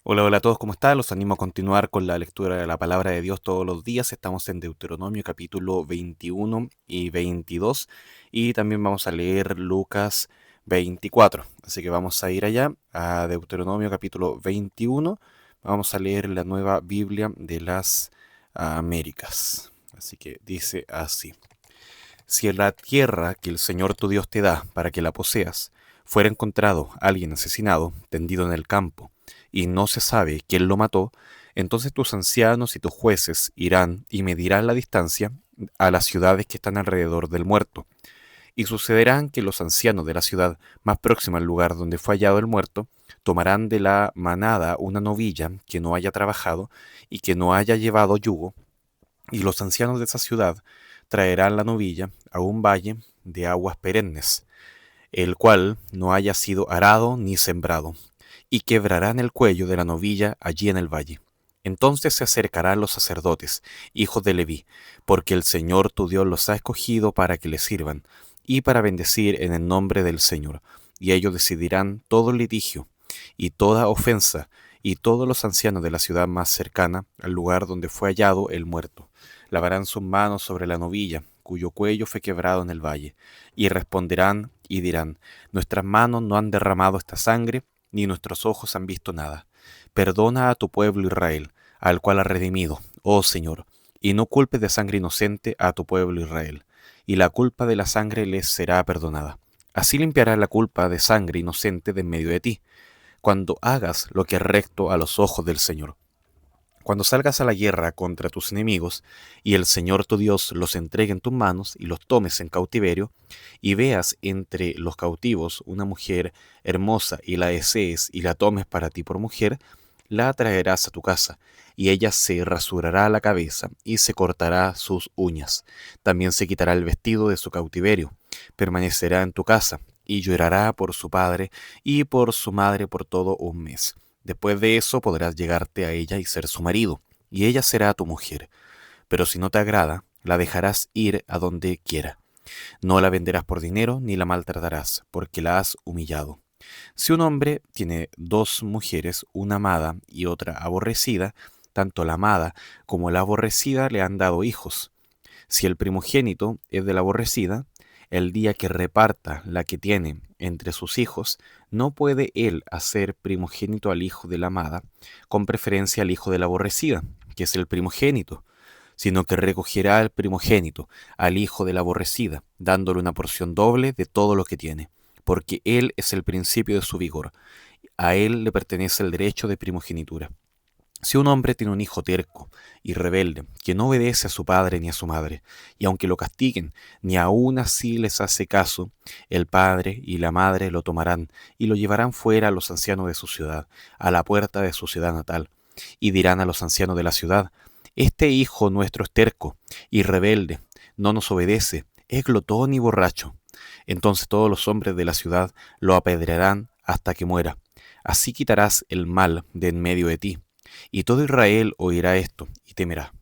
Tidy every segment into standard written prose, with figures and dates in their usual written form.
Hola, hola a todos, ¿cómo están? Los animo a continuar con la lectura de la palabra de Dios todos los días. Estamos en Deuteronomio capítulo 21 y 22 y también vamos a leer Lucas 24. Así que vamos a ir allá a Deuteronomio capítulo 21. Vamos a leer la nueva Biblia de las Américas. Así que dice así. Si en la tierra que el Señor tu Dios te da para que la poseas, fuera encontrado alguien asesinado, tendido en el campo, y no se sabe quién lo mató, entonces tus ancianos y tus jueces irán y medirán la distancia a las ciudades que están alrededor del muerto. Y sucederán que los ancianos de la ciudad más próxima al lugar donde fue hallado el muerto tomarán de la manada una novilla que no haya trabajado y que no haya llevado yugo, y los ancianos de esa ciudad traerán la novilla a un valle de aguas perennes, el cual no haya sido arado ni sembrado, y quebrarán el cuello de la novilla allí en el valle. Entonces se acercarán los sacerdotes, hijos de Leví, porque el Señor tu Dios los ha escogido para que le sirvan, y para bendecir en el nombre del Señor. Y ellos decidirán todo litigio, y toda ofensa, y todos los ancianos de la ciudad más cercana al lugar donde fue hallado el muerto. Lavarán sus manos sobre la novilla, cuyo cuello fue quebrado en el valle, y responderán y dirán: nuestras manos no han derramado esta sangre, ni nuestros ojos han visto nada. Perdona a tu pueblo Israel, al cual has redimido, oh Señor, y no culpes de sangre inocente a tu pueblo Israel, y la culpa de la sangre les será perdonada. Así limpiarás la culpa de sangre inocente de en medio de ti, cuando hagas lo que es recto a los ojos del Señor. Cuando salgas a la guerra contra tus enemigos, y el Señor tu Dios los entregue en tus manos, y los tomes en cautiverio, y veas entre los cautivos una mujer hermosa, y la desees, y la tomes para ti por mujer, la traerás a tu casa, y ella se rasurará la cabeza, y se cortará sus uñas. También se quitará el vestido de su cautiverio, permanecerá en tu casa, y llorará por su padre y por su madre por todo un mes. Después de eso podrás llegarte a ella y ser su marido, y ella será tu mujer. Pero si no te agrada, la dejarás ir a donde quiera. No la venderás por dinero ni la maltratarás, porque la has humillado. Si un hombre tiene dos mujeres, una amada y otra aborrecida, tanto la amada como la aborrecida le han dado hijos. Si el primogénito es de la aborrecida, el día que reparta la que tiene entre sus hijos, no puede él hacer primogénito al hijo de la amada, con preferencia al hijo de la aborrecida, que es el primogénito, sino que recogerá al primogénito, al hijo de la aborrecida, dándole una porción doble de todo lo que tiene, porque él es el principio de su vigor, a él le pertenece el derecho de primogenitura. Si un hombre tiene un hijo terco y rebelde, que no obedece a su padre ni a su madre, y aunque lo castiguen, ni aun así les hace caso, el padre y la madre lo tomarán y lo llevarán fuera a los ancianos de su ciudad, a la puerta de su ciudad natal, y dirán a los ancianos de la ciudad: este hijo nuestro es terco y rebelde, no nos obedece, es glotón y borracho. Entonces todos los hombres de la ciudad lo apedrearán hasta que muera. Así quitarás el mal de en medio de ti, y todo Israel oirá esto y temerá.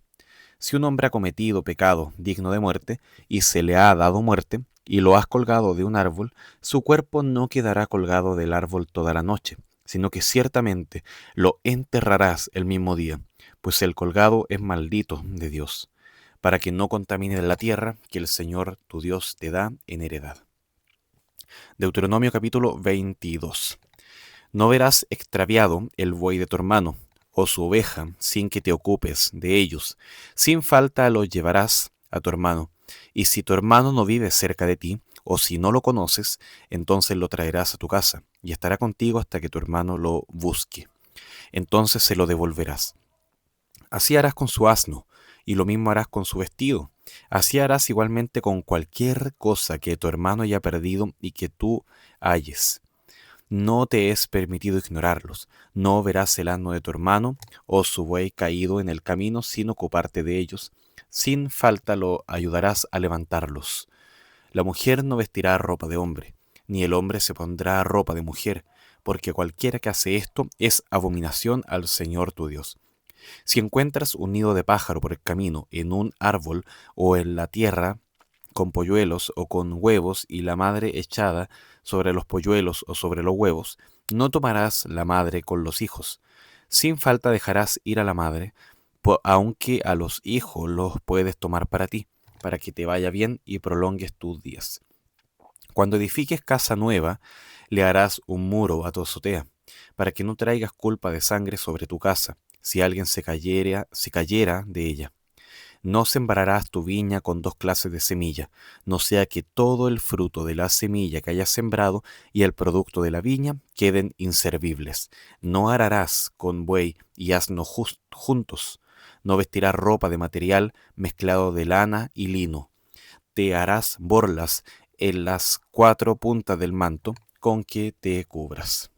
Si un hombre ha cometido pecado digno de muerte, y se le ha dado muerte, y lo has colgado de un árbol, su cuerpo no quedará colgado del árbol toda la noche, sino que ciertamente lo enterrarás el mismo día, pues el colgado es maldito de Dios, para que no contamines la tierra que el Señor tu Dios te da en heredad. Deuteronomio capítulo 22. No verás extraviado el buey de tu hermano, o su oveja, sin que te ocupes de ellos. Sin falta los llevarás a tu hermano. Y si tu hermano no vive cerca de ti, o si no lo conoces, entonces lo traerás a tu casa, y estará contigo hasta que tu hermano lo busque. Entonces se lo devolverás. Así harás con su asno, y lo mismo harás con su vestido. Así harás igualmente con cualquier cosa que tu hermano haya perdido y que tú halles. No te es permitido ignorarlos. No verás el asno de tu hermano o su buey caído en el camino sin ocuparte de ellos. Sin falta lo ayudarás a levantarlos. La mujer no vestirá ropa de hombre, ni el hombre se pondrá ropa de mujer, porque cualquiera que hace esto es abominación al Señor tu Dios. Si encuentras un nido de pájaro por el camino, en un árbol o en la tierra, con polluelos o con huevos, y la madre echada sobre los polluelos o sobre los huevos, no tomarás la madre con los hijos. Sin falta dejarás ir a la madre, aunque a los hijos los puedes tomar para ti, para que te vaya bien y prolongues tus días. Cuando edifiques casa nueva, le harás un muro a tu azotea, para que no traigas culpa de sangre sobre tu casa, si alguien se cayera de ella. No sembrarás tu viña con dos clases de semilla, no sea que todo el fruto de la semilla que hayas sembrado y el producto de la viña queden inservibles. No ararás con buey y asno juntos. No vestirás ropa de material mezclado de lana y lino. Te harás borlas en las cuatro puntas del manto con que te cubras.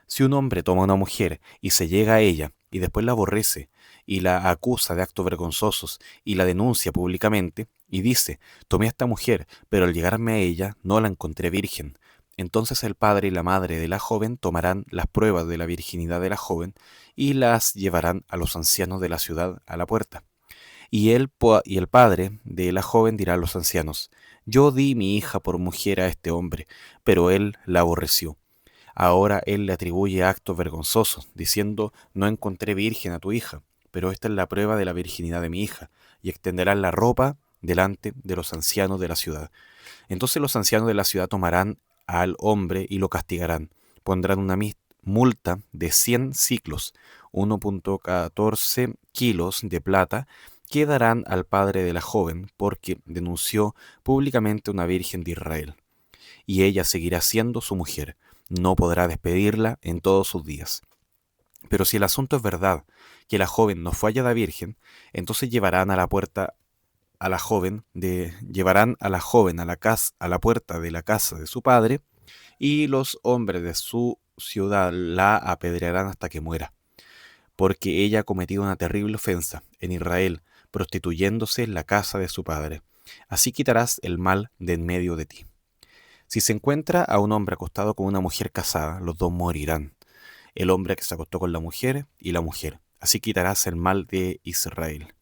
Si un hombre toma a una mujer y se llega a ella y después la aborrece y la acusa de actos vergonzosos y la denuncia públicamente y dice, tomé a esta mujer, pero al llegarme a ella no la encontré virgen, entonces el padre y la madre de la joven tomarán las pruebas de la virginidad de la joven y las llevarán a los ancianos de la ciudad a la puerta. Y el padre de la joven dirá a los ancianos, yo di mi hija por mujer a este hombre, pero él la aborreció. Ahora él le atribuye actos vergonzosos, diciendo, no encontré virgen a tu hija, pero esta es la prueba de la virginidad de mi hija, y extenderán la ropa delante de los ancianos de la ciudad. Entonces los ancianos de la ciudad tomarán al hombre y lo castigarán. Pondrán una multa de 100 siclos, 1,14 kilos de plata, que darán al padre de la joven, porque denunció públicamente a una virgen de Israel. Y ella seguirá siendo su mujer, no podrá despedirla en todos sus días. Pero si el asunto es verdad, que la joven no fue hallada virgen, entonces llevarán a la puerta a la joven llevarán a la joven a la casa, a la puerta de la casa de su padre, y los hombres de su ciudad la apedrearán hasta que muera, porque ella ha cometido una terrible ofensa en Israel, prostituyéndose en la casa de su padre. Así quitarás el mal de en medio de ti. Si se encuentra a un hombre acostado con una mujer casada, los dos morirán, el hombre que se acostó con la mujer y la mujer. Así quitarás el mal de Israel.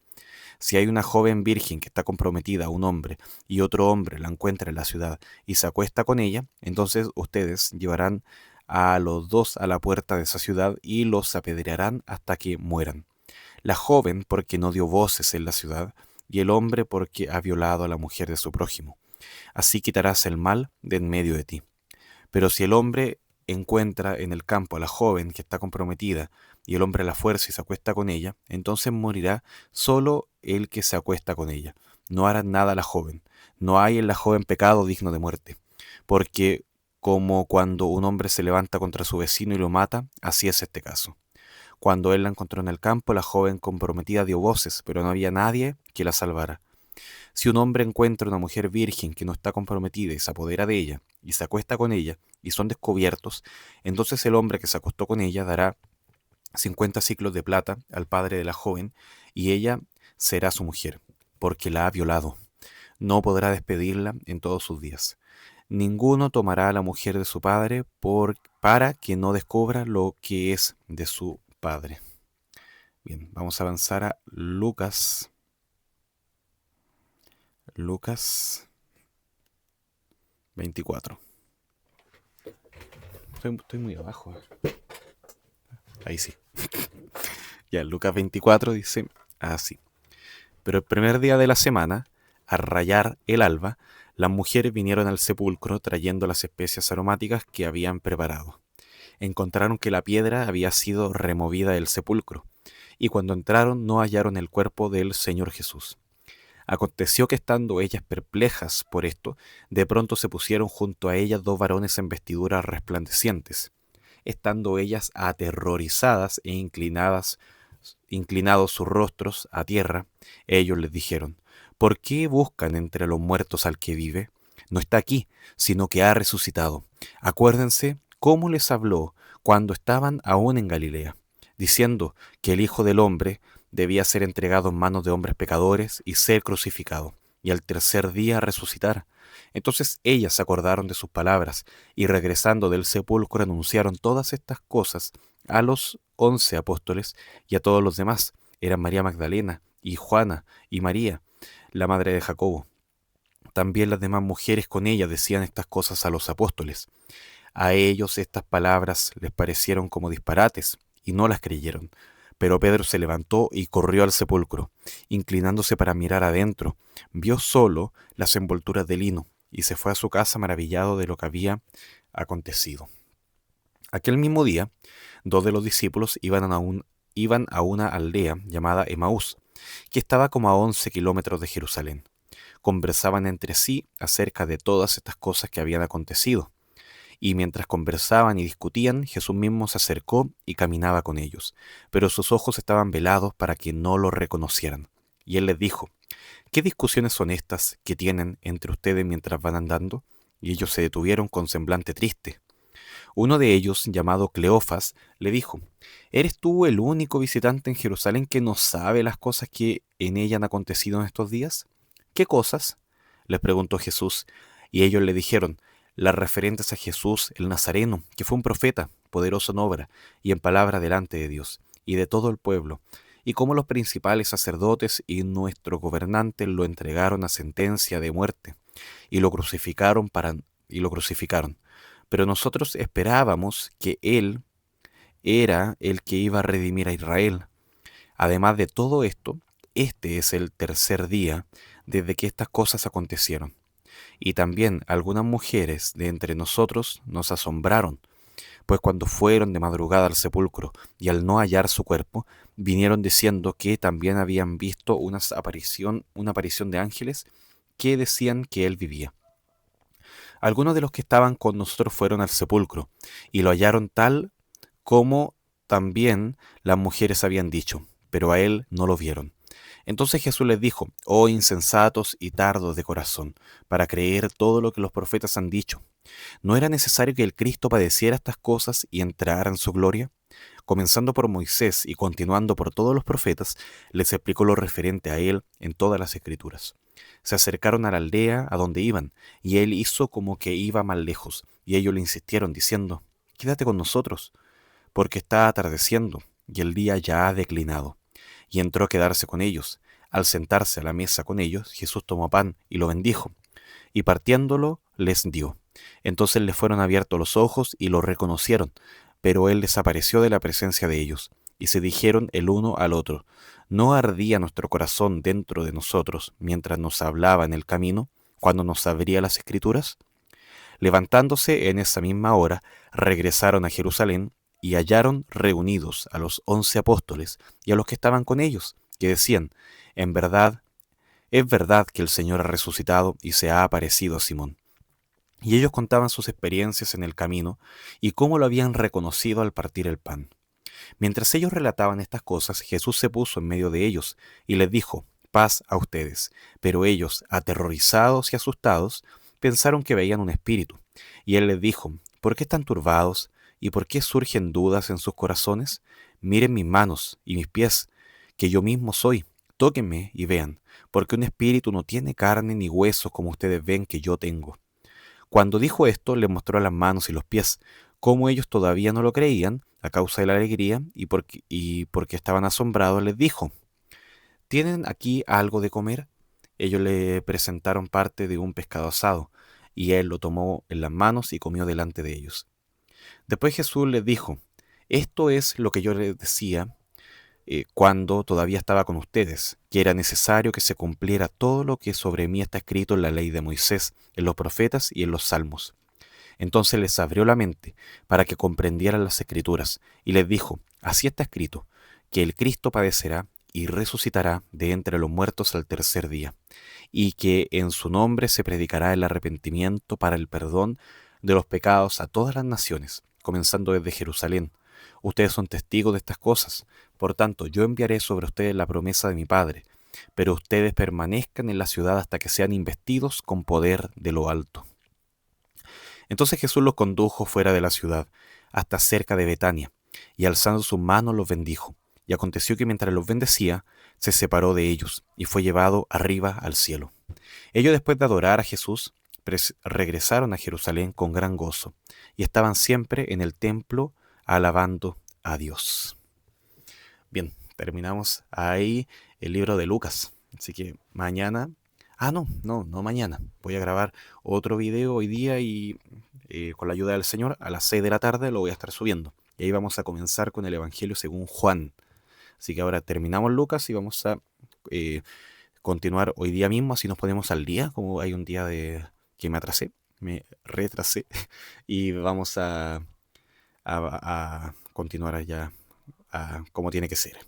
Si hay una joven virgen que está comprometida a un hombre y otro hombre la encuentra en la ciudad y se acuesta con ella, entonces ustedes llevarán a los dos a la puerta de esa ciudad y los apedrearán hasta que mueran. La joven porque no dio voces en la ciudad y el hombre porque ha violado a la mujer de su prójimo. Así quitarás el mal de en medio de ti. Pero si el hombre encuentra en el campo a la joven que está comprometida y el hombre la fuerza y se acuesta con ella, entonces morirá solo el que se acuesta con ella. No hará nada a la joven. No hay en la joven pecado digno de muerte. Porque como cuando un hombre se levanta contra su vecino y lo mata, así es este caso. Cuando él la encontró en el campo, la joven comprometida dio voces, pero no había nadie que la salvara. Si un hombre encuentra una mujer virgen que no está comprometida y se apodera de ella, y se acuesta con ella, y son descubiertos, entonces el hombre que se acostó con ella dará 50 siclos de plata al padre de la joven, y ella será su mujer, porque la ha violado. No podrá despedirla en todos sus días. Ninguno tomará a la mujer de su padre para que no descubra lo que es de su padre. Bien, vamos a avanzar a Lucas 24. Estoy muy abajo. Ahí sí. Ya, Lucas 24 dice así. Pero el primer día de la semana, al rayar el alba, las mujeres vinieron al sepulcro trayendo las especias aromáticas que habían preparado. Encontraron que la piedra había sido removida del sepulcro, y cuando entraron no hallaron el cuerpo del Señor Jesús. Aconteció que estando ellas perplejas por esto, de pronto se pusieron junto a ellas dos varones en vestiduras resplandecientes. Estando ellas aterrorizadas e inclinados sus rostros a tierra, ellos les dijeron, ¿por qué buscan entre los muertos al que vive? No está aquí, sino que ha resucitado. Acuérdense cómo les habló cuando estaban aún en Galilea, diciendo que el Hijo del Hombre debía ser entregado en manos de hombres pecadores y ser crucificado, y al tercer día resucitar. Entonces ellas se acordaron de sus palabras, y regresando del sepulcro anunciaron todas estas cosas a los 11 apóstoles y a todos los demás. Eran María Magdalena, y Juana, y María, la madre de Jacobo. También las demás mujeres con ella decían estas cosas a los apóstoles. A ellos estas palabras les parecieron como disparates, y no las creyeron. Pero Pedro se levantó y corrió al sepulcro. Inclinándose para mirar adentro, vio solo las envolturas de lino y se fue a su casa maravillado de lo que había acontecido. Aquel mismo día, dos de los discípulos iban a una aldea llamada Emaús, que estaba como a 11 kilómetros de Jerusalén. Conversaban entre sí acerca de todas estas cosas que habían acontecido. Y mientras conversaban y discutían, Jesús mismo se acercó y caminaba con ellos, pero sus ojos estaban velados para que no lo reconocieran. Y él les dijo: ¿Qué discusiones son estas que tienen entre ustedes mientras van andando? Y ellos se detuvieron con semblante triste. Uno de ellos, llamado Cleofas, le dijo: ¿Eres tú el único visitante en Jerusalén que no sabe las cosas que en ella han acontecido en estos días? ¿Qué cosas?, les preguntó Jesús, y ellos le dijeron: las referentes a Jesús el Nazareno, que fue un profeta, poderoso en obra y en palabra delante de Dios y de todo el pueblo, y cómo los principales sacerdotes y nuestros gobernantes lo entregaron a sentencia de muerte y lo crucificaron. Pero nosotros esperábamos que él era el que iba a redimir a Israel. Además de todo esto, este es el tercer día desde que estas cosas acontecieron. Y también algunas mujeres de entre nosotros nos asombraron, pues cuando fueron de madrugada al sepulcro y al no hallar su cuerpo, vinieron diciendo que también habían visto una aparición de ángeles que decían que él vivía. Algunos de los que estaban con nosotros fueron al sepulcro y lo hallaron tal como también las mujeres habían dicho, pero a él no lo vieron. Entonces Jesús les dijo: oh insensatos y tardos de corazón, para creer todo lo que los profetas han dicho. ¿No era necesario que el Cristo padeciera estas cosas y entrara en su gloria? Comenzando por Moisés y continuando por todos los profetas, les explicó lo referente a él en todas las escrituras. Se acercaron a la aldea a donde iban, y él hizo como que iba más lejos, y ellos le insistieron diciendo: quédate con nosotros, porque está atardeciendo, y el día ya ha declinado. Y entró a quedarse con ellos. Al sentarse a la mesa con ellos, Jesús tomó pan y lo bendijo, y partiéndolo les dio. Entonces les fueron abiertos los ojos y lo reconocieron, pero él desapareció de la presencia de ellos, y se dijeron el uno al otro: ¿no ardía nuestro corazón dentro de nosotros mientras nos hablaba en el camino, cuando nos abría las escrituras? Levantándose en esa misma hora, regresaron a Jerusalén y hallaron reunidos a los 11 apóstoles y a los que estaban con ellos, que decían: en verdad, es verdad que el Señor ha resucitado y se ha aparecido a Simón. Y ellos contaban sus experiencias en el camino y cómo lo habían reconocido al partir el pan. Mientras ellos relataban estas cosas, Jesús se puso en medio de ellos y les dijo: paz a ustedes. Pero ellos, aterrorizados y asustados, pensaron que veían un espíritu. Y él les dijo: ¿por qué están turbados? ¿Y por qué surgen dudas en sus corazones? Miren mis manos y mis pies, que yo mismo soy. Tóquenme y vean, porque un espíritu no tiene carne ni huesos como ustedes ven que yo tengo. Cuando dijo esto, les mostró las manos y los pies. Como ellos todavía no lo creían, a causa de la alegría y porque estaban asombrados, les dijo: ¿tienen aquí algo de comer? Ellos le presentaron parte de un pescado asado, y él lo tomó en las manos y comió delante de ellos. Después Jesús les dijo: esto es lo que yo les decía cuando todavía estaba con ustedes, que era necesario que se cumpliera todo lo que sobre mí está escrito en la ley de Moisés, en los profetas y en los salmos. Entonces les abrió la mente para que comprendieran las escrituras, y les dijo: así está escrito, que el Cristo padecerá y resucitará de entre los muertos al tercer día, y que en su nombre se predicará el arrepentimiento para el perdón de los pecados a todas las naciones, comenzando desde Jerusalén. Ustedes son testigos de estas cosas. Por tanto, yo enviaré sobre ustedes la promesa de mi Padre, pero ustedes permanezcan en la ciudad hasta que sean investidos con poder de lo alto. Entonces Jesús los condujo fuera de la ciudad, hasta cerca de Betania, y alzando sus manos los bendijo. Y aconteció que mientras los bendecía, se separó de ellos, y fue llevado arriba al cielo. Ellos, después de adorar a Jesús, regresaron a Jerusalén con gran gozo, y estaban siempre en el templo alabando a Dios. Bien, terminamos ahí el libro de Lucas. Así que mañana... no mañana. Voy a grabar otro video hoy día y con la ayuda del Señor a las 6 de la tarde lo voy a estar subiendo. Y ahí vamos a comenzar con el Evangelio según Juan. Así que ahora terminamos Lucas y vamos a eh, continuar hoy día mismo, así nos ponemos al día, como hay un día de que me retrasé, y vamos a continuar allá como tiene que ser.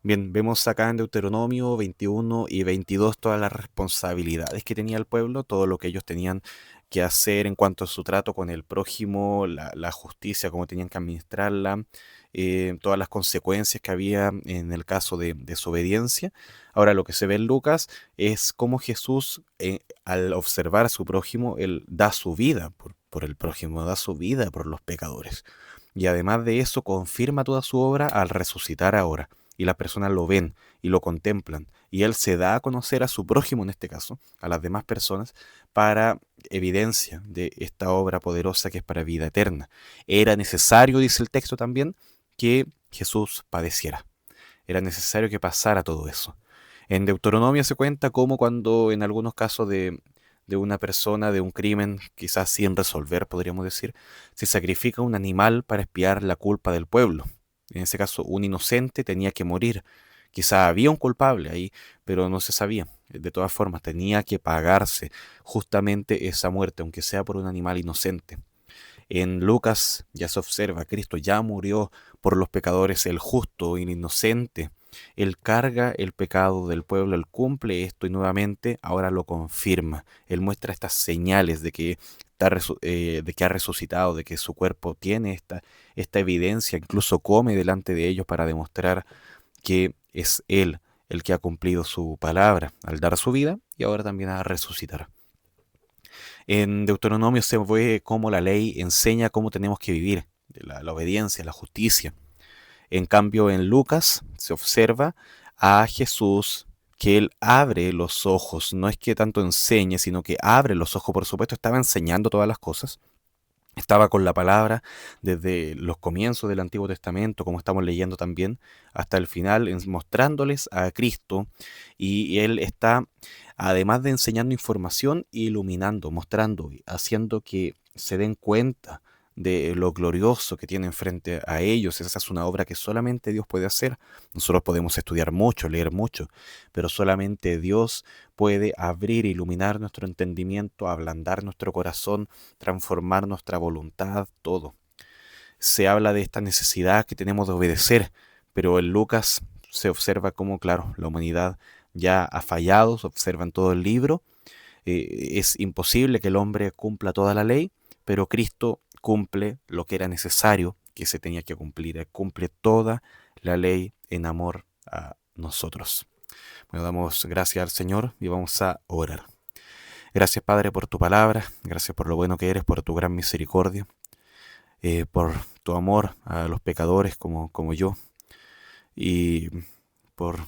Bien, vemos acá en Deuteronomio 21 y 22 todas las responsabilidades que tenía el pueblo, todo lo que ellos tenían que hacer en cuanto a su trato con el prójimo, la justicia, cómo tenían que administrarla, todas las consecuencias que había en el caso de desobediencia. Ahora lo que se ve en Lucas es cómo Jesús, al observar a su prójimo, él da su vida por el prójimo, da su vida por los pecadores. Y además de eso, confirma toda su obra al resucitar ahora. Y las personas lo ven y lo contemplan. Y Él se da a conocer a su prójimo, en este caso, a las demás personas, para evidencia de esta obra poderosa que es para vida eterna. Era necesario, dice el texto también, que Jesús padeciera. Era necesario que pasara todo eso. En Deuteronomio se cuenta cómo cuando en algunos casos de una persona, de un crimen, quizás sin resolver, podríamos decir, se sacrifica un animal para expiar la culpa del pueblo. En ese caso, un inocente tenía que morir. Quizá había un culpable ahí, pero no se sabía. De todas formas, tenía que pagarse justamente esa muerte, aunque sea por un animal inocente. En Lucas ya se observa, Cristo ya murió por los pecadores, el justo y el inocente. Él carga el pecado del pueblo, él cumple esto y nuevamente ahora lo confirma. Él muestra estas señales de que, de que ha resucitado, de que su cuerpo tiene esta evidencia, incluso come delante de ellos para demostrar que es Él el que ha cumplido su palabra al dar su vida y ahora también a resucitar. En Deuteronomio se ve cómo la ley enseña cómo tenemos que vivir, la obediencia, la justicia. En cambio, en Lucas se observa a Jesús que él abre los ojos, no es que tanto enseñe, sino que abre los ojos, por supuesto, estaba enseñando todas las cosas, estaba con la palabra desde los comienzos del Antiguo Testamento, como estamos leyendo también, hasta el final, mostrándoles a Cristo. Y Él está, además de enseñando información, iluminando, mostrando, haciendo que se den cuenta de lo glorioso que tienen frente a ellos. Esa es una obra que solamente Dios puede hacer. Nosotros podemos estudiar mucho, leer mucho, pero solamente Dios puede abrir, iluminar nuestro entendimiento, ablandar nuestro corazón, transformar nuestra voluntad, todo. Se habla de esta necesidad que tenemos de obedecer, pero en Lucas se observa cómo, claro, la humanidad ya ha fallado, se observa en todo el libro. Es imposible que el hombre cumpla toda la ley, pero Cristo cumple lo que era necesario que se tenía que cumplir. Él cumple toda la ley en amor a nosotros. Bueno, damos gracias al Señor y vamos a orar. Gracias, Padre, por tu palabra, gracias por lo bueno que eres, por tu gran misericordia, por tu amor a los pecadores como yo, y por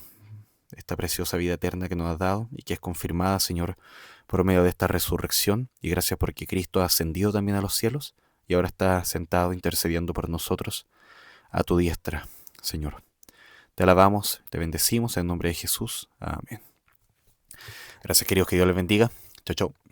esta preciosa vida eterna que nos has dado y que es confirmada, Señor, por medio de esta resurrección. Y gracias porque Cristo ha ascendido también a los cielos y ahora está sentado intercediendo por nosotros a tu diestra, Señor. Te alabamos, te bendecimos en nombre de Jesús. Amén. Gracias, queridos, que Dios les bendiga. Chau, chau.